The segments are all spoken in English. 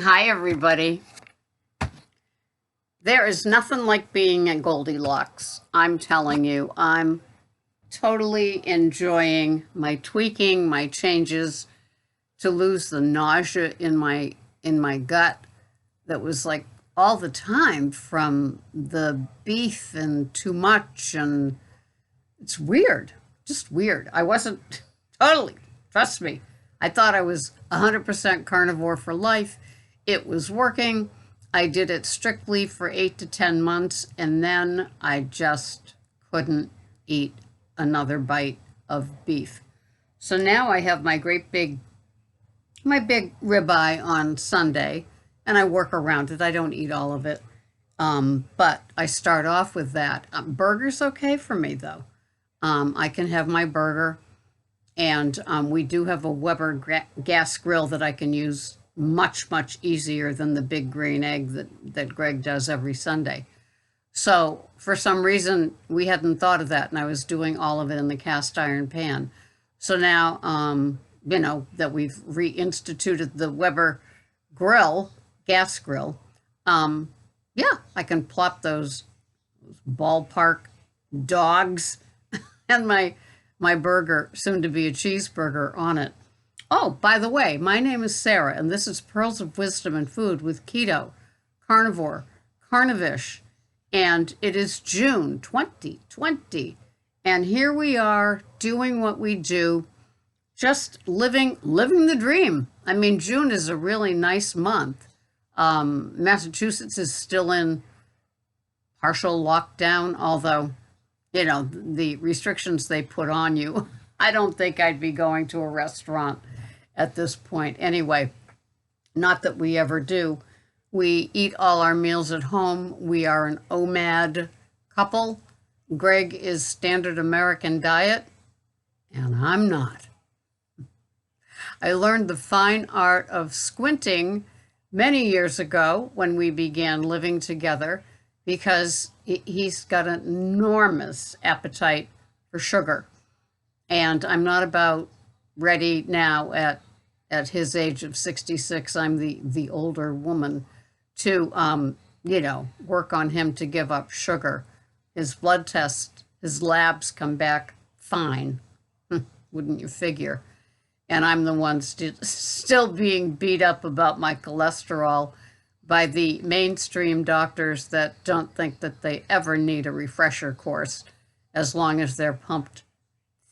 Hi, everybody. There is nothing like being at Goldilocks. I'm telling you, I'm totally enjoying my tweaking, my changes to lose the nausea in my gut that was like all the time from the beef and too much, and it's weird, just weird. I wasn't totally, trust me. I thought I was 100% carnivore for life. It was working. I did it strictly for 8 to 10 months, and then I just couldn't eat another bite of beef. So now I have my big ribeye on Sunday, and I work around it. I don't eat all of it, but I start off with that. Burger's okay for me though. I can have my burger, and we do have a Weber gas grill that I can use much, much easier than the big green egg that Greg does every Sunday. So for some reason, we hadn't thought of that, and I was doing all of it in the cast iron pan. So now, that we've reinstituted the Weber grill, gas grill, yeah, I can plop those ballpark dogs and my burger, soon to be a cheeseburger, on it. Oh, by the way, my name is Sarah, and this is Pearls of Wisdom and Food with Keto, Carnivore, Carnivish, and it is June 2020. And here we are doing what we do, just living the dream. I mean, June is a really nice month. Massachusetts is still in partial lockdown, although the restrictions they put on you, I don't think I'd be going to a restaurant at this point. Anyway, not that we ever do. We eat all our meals at home. We are an OMAD couple. Greg is standard American diet, and I'm not. I learned the fine art of squinting many years ago when we began living together because he's got an enormous appetite for sugar. And I'm not about ready now at his age of 66. I'm the older woman to work on him to give up sugar. His blood test, his labs come back fine. Wouldn't you figure? And I'm the one still being beat up about my cholesterol by the mainstream doctors that don't think that they ever need a refresher course as long as they're pumped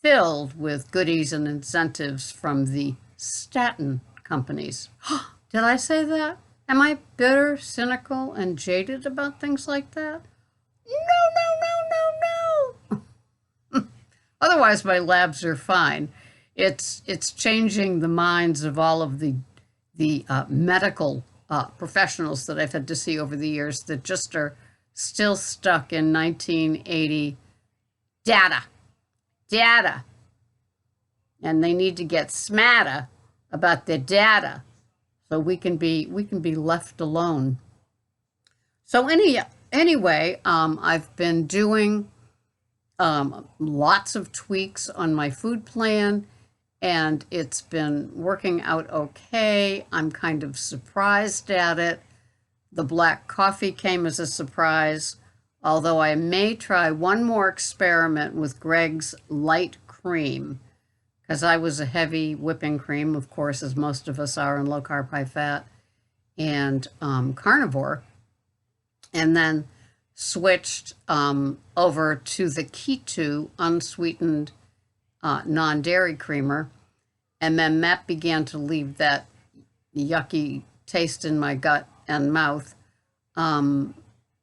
filled with goodies and incentives from the statin companies. Did I say that? Am I bitter, cynical, and jaded about things like that? No, no, no, no, no. Otherwise, my labs are fine. It's changing the minds of all of the medical professionals that I've had to see over the years that just are still stuck in 1980 data, data, and they need to get smarter about their data so we can be left alone. So anyway, I've been doing lots of tweaks on my food plan, and it's been working out okay. I'm kind of surprised at it. The black coffee came as a surprise, although I may try one more experiment with Greg's light cream, because I was a heavy whipping cream, of course, as most of us are in low carb, high fat, and carnivore, and then switched over to the keto unsweetened non-dairy creamer, and then that began to leave that yucky taste in my gut and mouth,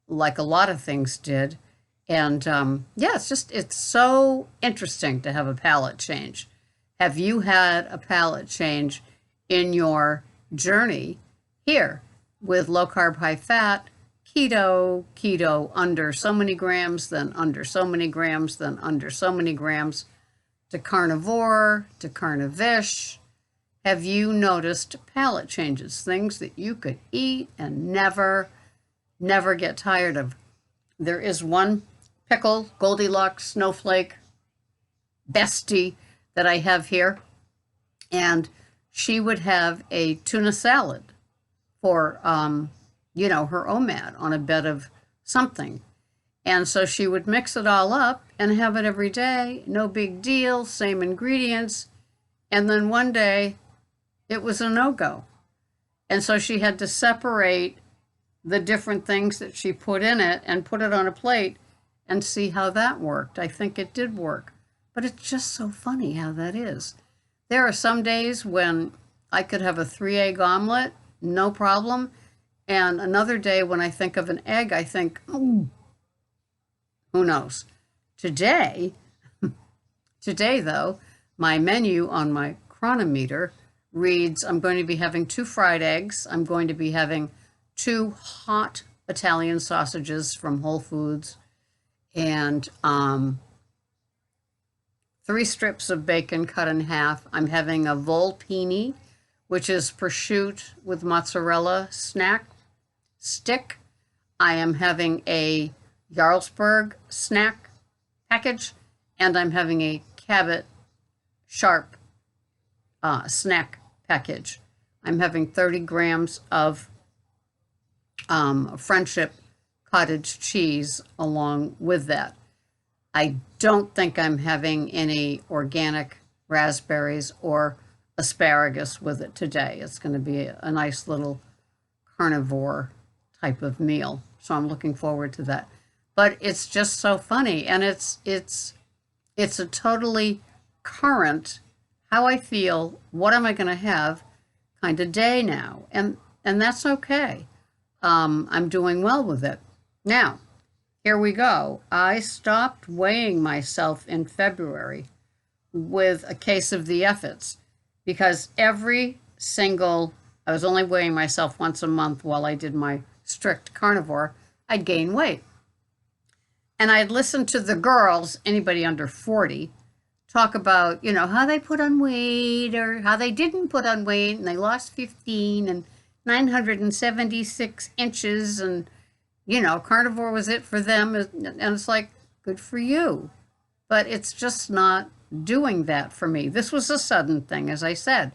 like a lot of things did. And yeah, it's so interesting to have a palate change. Have you had a palate change in your journey here with low carb, high fat, keto under so many grams, then under so many grams, then under so many grams, to carnivore, to carnivish? Have you noticed palate changes, things that you could eat and never get tired of? There is one pickle, Goldilocks, snowflake, bestie that I have here, and she would have a tuna salad for, her OMAD on a bed of something. And so she would mix it all up and have it every day. No big deal, same ingredients. And then one day it was a no-go. And so she had to separate the different things that she put in it and put it on a plate and see how that worked. I think it did work. But it's just so funny how that is. There are some days when I could have a 3-egg omelet, no problem. And another day when I think of an egg, I think, ooh, who knows? Today, though, my menu on my chronometer reads I'm going to be having 2 fried eggs. I'm going to be having 2 hot Italian sausages from Whole Foods and 3 strips of bacon cut in half. I'm having a volpini, which is prosciutto with mozzarella snack stick. I am having a Jarlsberg snack package, and I'm having a Cabot Sharp snack package. I'm having 30 grams of Friendship cottage cheese along with that. I don't think I'm having any organic raspberries or asparagus with it today. It's going to be a nice little carnivore type of meal. So I'm looking forward to that. But it's just so funny, and it's a totally current how I feel, what am I going to have kind of day now, and that's okay. I'm doing well with it. Now, here we go. I stopped weighing myself in February with a case of the efforts because I was only weighing myself once a month while I did my strict carnivore. I'd gain weight. And I'd listen to the girls, anybody under 40, talk about, how they put on weight or how they didn't put on weight and they lost 15 and 976 inches and, carnivore was it for them. And it's like, good for you. But it's just not doing that for me. This was a sudden thing, as I said.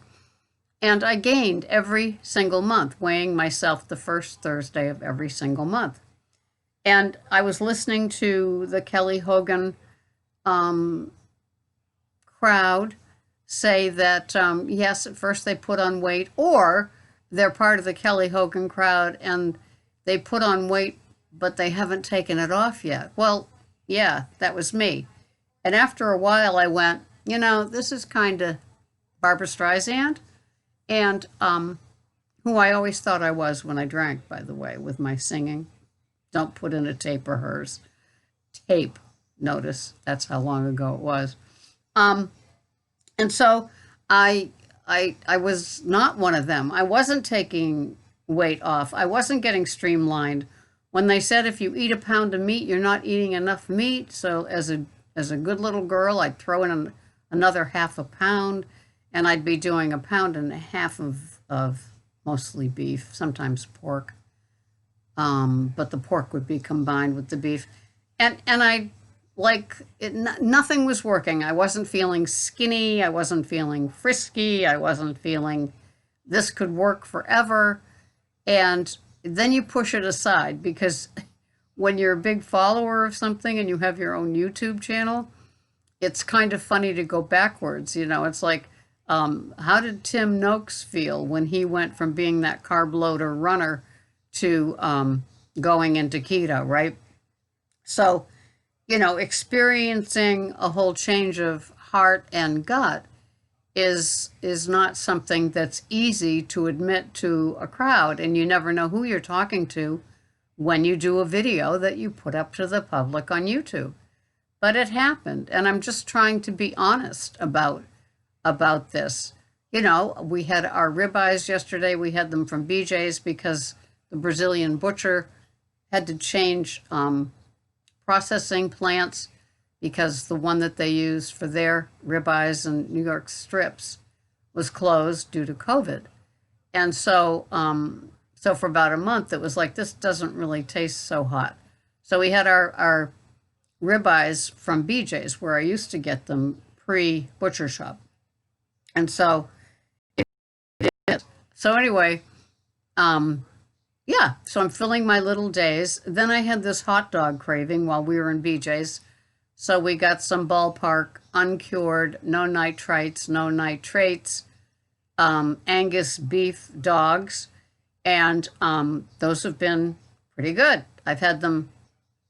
And I gained every single month, weighing myself the first Thursday of every single month. And I was listening to the Kelly Hogan crowd say that, yes, at first they put on weight, or they're part of the Kelly Hogan crowd and they put on weight, but they haven't taken it off yet. Well, yeah, that was me. And after a while I went, this is kind of Barbra Streisand, and who I always thought I was when I drank, by the way, with my singing. Don't put in a tape of hers. Tape, notice, that's how long ago it was. And so I was not one of them. I wasn't taking weight off. I wasn't getting streamlined. When they said if you eat a pound of meat, you're not eating enough meat. So as a good little girl, I'd throw in another half a pound, and I'd be doing a pound and a half of mostly beef, sometimes pork. But the pork would be combined with the beef. And I nothing was working. I wasn't feeling skinny. I wasn't feeling frisky. I wasn't feeling this could work forever. And then you push it aside because when you're a big follower of something and you have your own YouTube channel, it's kind of funny to go backwards. It's like, how did Tim Noakes feel when he went from being that carb loader runner to going into keto, right? So, experiencing a whole change of heart and gut is not something that's easy to admit to a crowd, and you never know who you're talking to when you do a video that you put up to the public on YouTube. But it happened, and I'm just trying to be honest about this. We had our ribeyes yesterday. We had them from BJ's because the Brazilian butcher had to change processing plants because the one that they used for their ribeyes and New York strips was closed due to COVID. And so for about a month, it was like, this doesn't really taste so hot. So we had our ribeyes from BJ's, where I used to get them pre-butcher shop. And so it is. So anyway, Um, yeah, so I'm filling my little days. Then I had this hot dog craving while we were in BJ's. So we got some ballpark, uncured, no nitrites, no nitrates, Angus beef dogs. And those have been pretty good. I've had them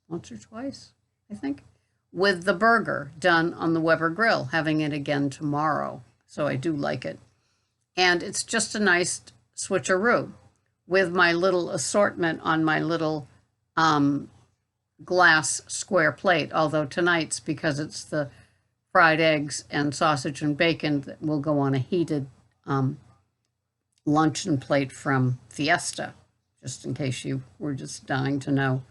once or twice, I think, with the burger done on the Weber grill, having it again tomorrow. So I do like it. And it's just a nice switcheroo with my little assortment on my little glass square plate. Although tonight's, because it's the fried eggs and sausage and bacon, that will go on a heated luncheon plate from Fiesta, just in case you were just dying to know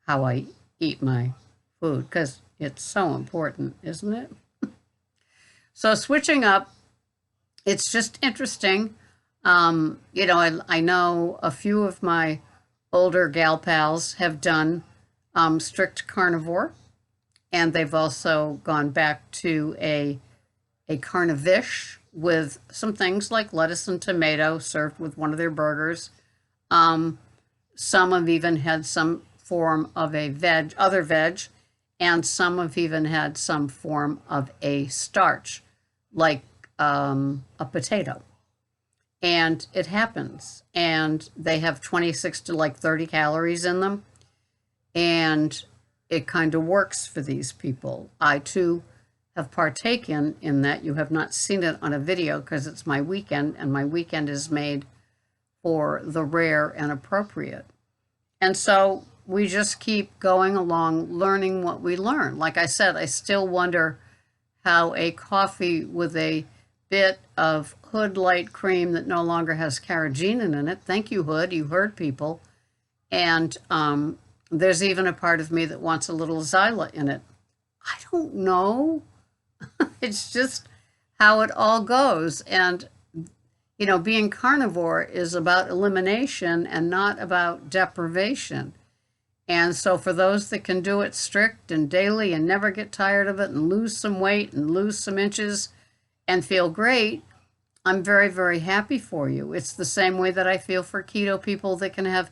how I eat my food, because it's so important, isn't it? So switching up, it's just interesting. I know a few of my older gal pals have done strict carnivore, and they've also gone back to a carnivish with some things like lettuce and tomato served with one of their burgers. Some have even had some form of a other veg, and some have even had some form of a starch, like a potato. And it happens. And they have 26 to like 30 calories in them. And it kind of works for these people. I too have partaken in that. You have not seen it on a video because it's my weekend, and my weekend is made for the rare and appropriate. And so we just keep going along, learning what we learn. Like I said, I still wonder how a coffee with a bit of Hood Light cream that no longer has carrageenan in it. Thank you, Hood. You heard people. And there's even a part of me that wants a little Zyla in it. I don't know. It's just how it all goes. And, being carnivore is about elimination and not about deprivation. And so for those that can do it strict and daily and never get tired of it and lose some weight and lose some inches and feel great, I'm very, very happy for you. It's the same way that I feel for keto people that can have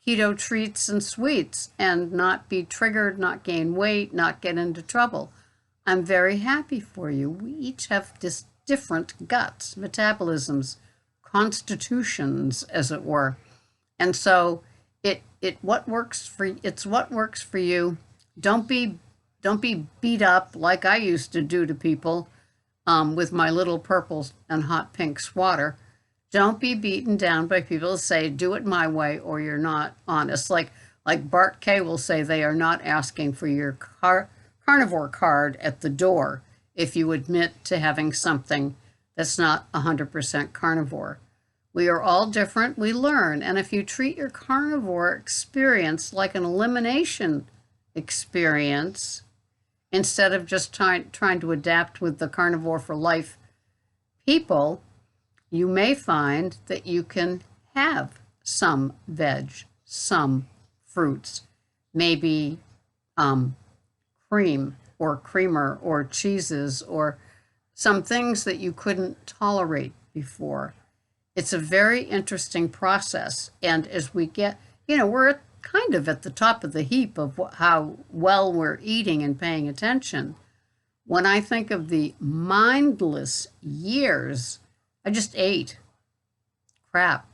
keto treats and sweets and not be triggered, not gain weight, not get into trouble. I'm very happy for you. We each have different guts, metabolisms, constitutions, as it were. And so it's what works for you. Don't be beat up like I used to do to people with my little purple and hot pink swatter. Don't be beaten down by people who say, do it my way or you're not honest. Like Bart K will say, they are not asking for your carnivore card at the door if you admit to having something that's not 100% carnivore. We are all different. We learn. And if you treat your carnivore experience like an elimination experience, instead of just trying to adapt with the carnivore for life people, you may find that you can have some veg, some fruits, maybe cream or creamer or cheeses or some things that you couldn't tolerate before. It's a very interesting process. And as we get, we're kind of at the top of the heap of how well we're eating and paying attention. When I think of the mindless years, I just ate crap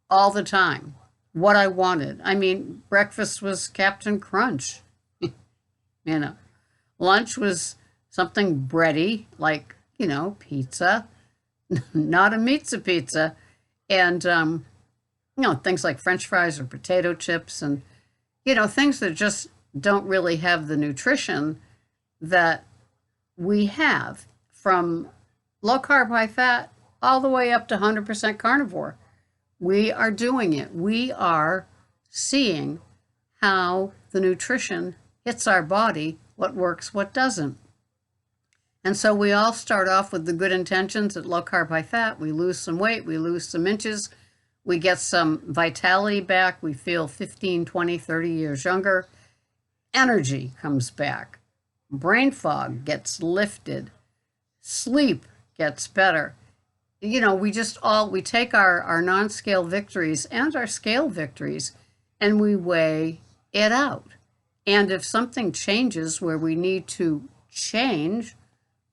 all the time, what I wanted. I mean, breakfast was Captain Crunch. Lunch was something bready, like, pizza, not a pizza. And, things like French fries or potato chips and, things that just don't really have the nutrition that we have, from low carb, high fat, all the way up to 100% carnivore. We are doing it. We are seeing how the nutrition hits our body, what works, what doesn't. And so we all start off with the good intentions at low carb, high fat. We lose some weight, we lose some inches, we get some vitality back, we feel 15, 20, 30 years younger. Energy comes back. Brain fog gets lifted. Sleep gets better. we take our non-scale victories and our scale victories and we weigh it out. And if something changes where we need to change,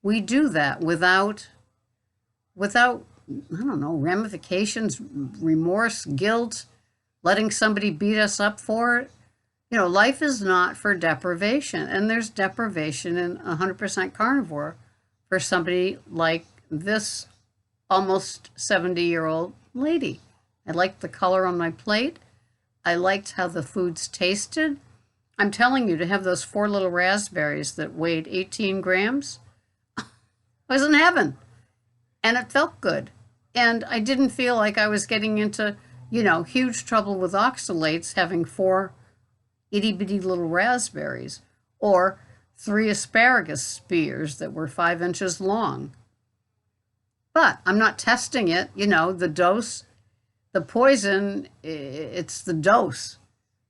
we do that without, I don't know, ramifications, remorse, guilt, letting somebody beat us up for it. Life is not for deprivation, and there's deprivation in 100% carnivore for somebody like this almost 70-year-old lady. I liked the color on my plate. I liked how the foods tasted. I'm telling you, to have those 4 little raspberries that weighed 18 grams, I was in heaven. And it felt good. And I didn't feel like I was getting into, huge trouble with oxalates having 4 itty-bitty little raspberries or 3 asparagus spears that were 5 inches long. But I'm not testing it. The dose, the poison, it's the dose,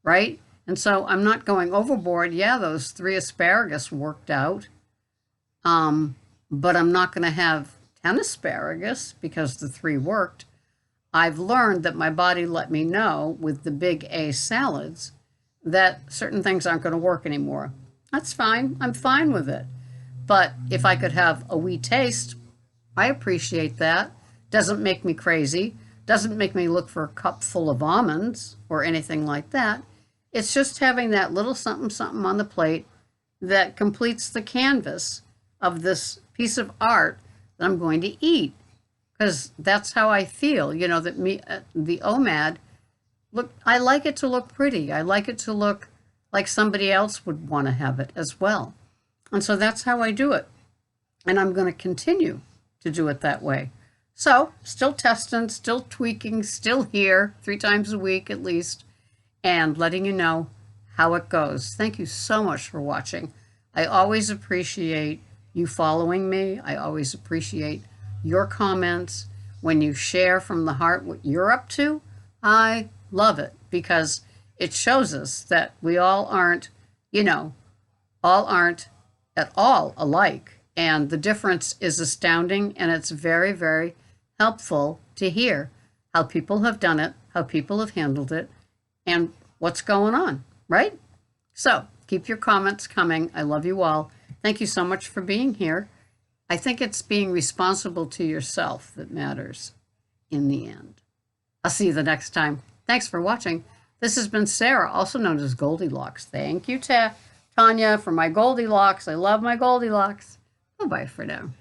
right? And so I'm not going overboard. Yeah, those 3 asparagus worked out. But I'm not going to have 10 asparagus because the 3 worked. I've learned that my body let me know with the big A salads that certain things aren't going to work anymore. That's fine. I'm fine with it. But if I could have a wee taste, I appreciate that. Doesn't make me crazy. Doesn't make me look for a cup full of almonds or anything like that. It's just having that little something something on the plate that completes the canvas of this piece of art that I'm going to eat. Because that's how I feel, that the OMAD, look, I like it to look pretty. I like it to look like somebody else would want to have it as well. And so that's how I do it. And I'm going to continue to do it that way. So still testing, still tweaking, still here 3 times a week at least, and letting you know how it goes. Thank you so much for watching. I always appreciate you following me. I always appreciate your comments. When you share from the heart what you're up to, I love it because it shows us that we all aren't at all alike. And the difference is astounding, and it's very, very helpful to hear how people have done it, how people have handled it, and what's going on, right? So keep your comments coming. I love you all. Thank you so much for being here. I think it's being responsible to yourself that matters in the end. I'll see you the next time. Thanks for watching. This has been Sarah, also known as Goldilocks. Thank you, Tanya, for my Goldilocks. I love my Goldilocks. Bye-bye for now.